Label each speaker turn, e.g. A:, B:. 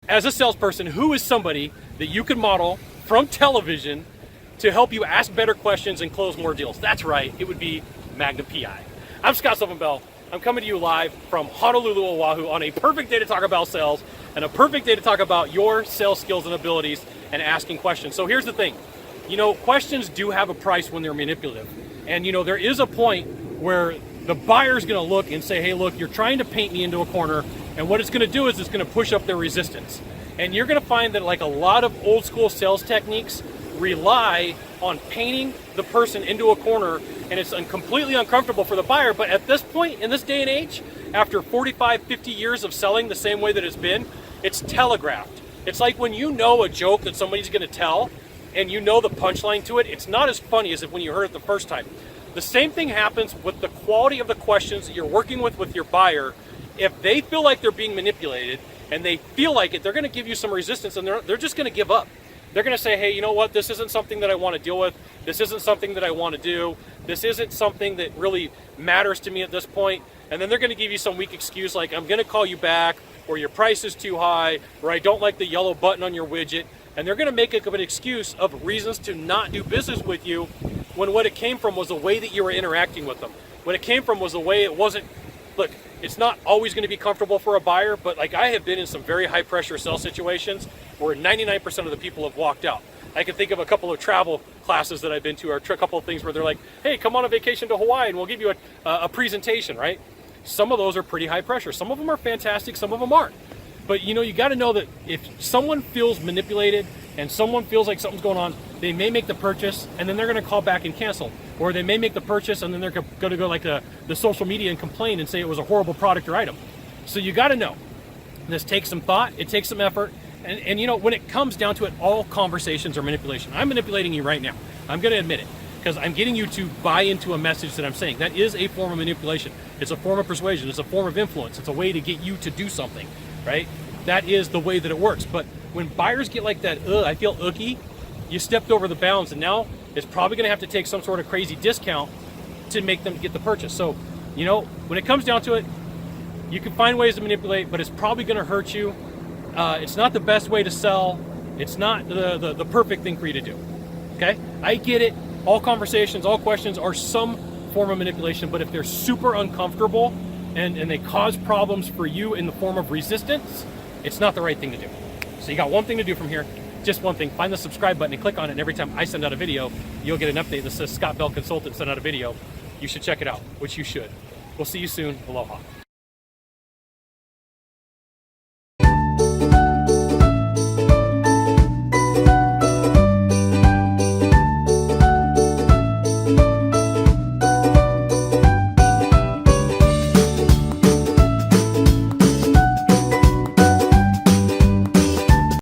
A: As a salesperson, who is somebody that you could model from television to help you ask better questions and close more deals? That's right, it would be Magnum PI. I'm Sylvan Bell. I'm coming to you live from Honolulu, Oahu on a perfect day to talk about sales and a perfect day to talk about your sales skills and abilities and asking questions. So here's the thing, questions do have a price when they're manipulative. And there is a point where the buyer's gonna look and say, hey, look, you're trying to paint me into a corner, and what it's gonna do is it's gonna push up their resistance. And you're gonna find that like a lot of old school sales techniques rely on painting the person into a corner, and it's completely uncomfortable for the buyer. But at this point, in this day and age, after 45, 50 years of selling the same way that it's been, it's telegraphed. It's like when you know a joke that somebody's gonna tell, and you know the punchline to it, it's not as funny as if when you heard it the first time. The same thing happens with the quality of the questions that you're working with your buyer. If they feel like they're being manipulated and they feel like it, they're gonna give you some resistance, and they're just gonna give up. They're gonna say, hey, you know what, this isn't something that I wanna deal with. This isn't something that I wanna do. This isn't something that really matters to me at this point. And then they're gonna give you some weak excuse like, I'm gonna call you back, or your price is too high, or I don't like the yellow button on your widget. And they're gonna make up an excuse of reasons to not do business with you, when what it came from was the way that you were interacting with them. What it came from was the way it wasn't. Look, it's not always gonna be comfortable for a buyer, but like I have been in some very high pressure sales situations where 99% of the people have walked out. I can think of a couple of travel classes that I've been to, or a couple of things where they're like, hey, come on a vacation to Hawaii and we'll give you a presentation, right? Some of those are pretty high pressure. Some of them are fantastic, some of them aren't. But you gotta know that if someone feels manipulated and someone feels like something's going on, they may make the purchase and then they're gonna call back and cancel. Or they may make the purchase and then they're gonna go like the social media and complain and say it was a horrible product or item. So you gotta know, this takes some thought, it takes some effort, and when it comes down to it, all conversations are manipulation. I'm manipulating you right now. I'm gonna admit it, because I'm getting you to buy into a message that I'm saying. That is a form of manipulation. It's a form of persuasion, it's a form of influence, it's a way to get you to do something, right? That is the way that it works. But when buyers get like that, I feel icky, you stepped over the bounds, and now it's probably gonna have to take some sort of crazy discount to make them get the purchase. So, when it comes down to it, you can find ways to manipulate, but it's probably gonna hurt you. It's not the best way to sell. It's not the perfect thing for you to do, okay? I get it. All conversations, all questions are some form of manipulation, but if they're super uncomfortable and they cause problems for you in the form of resistance, it's not the right thing to do. So you got one thing to do from here, just one thing. Find the subscribe button and click on it, and every time I send out a video, you'll get an update that says Scott Bell Consultant sent out a video. You should check it out, which you should. We'll see you soon. Aloha.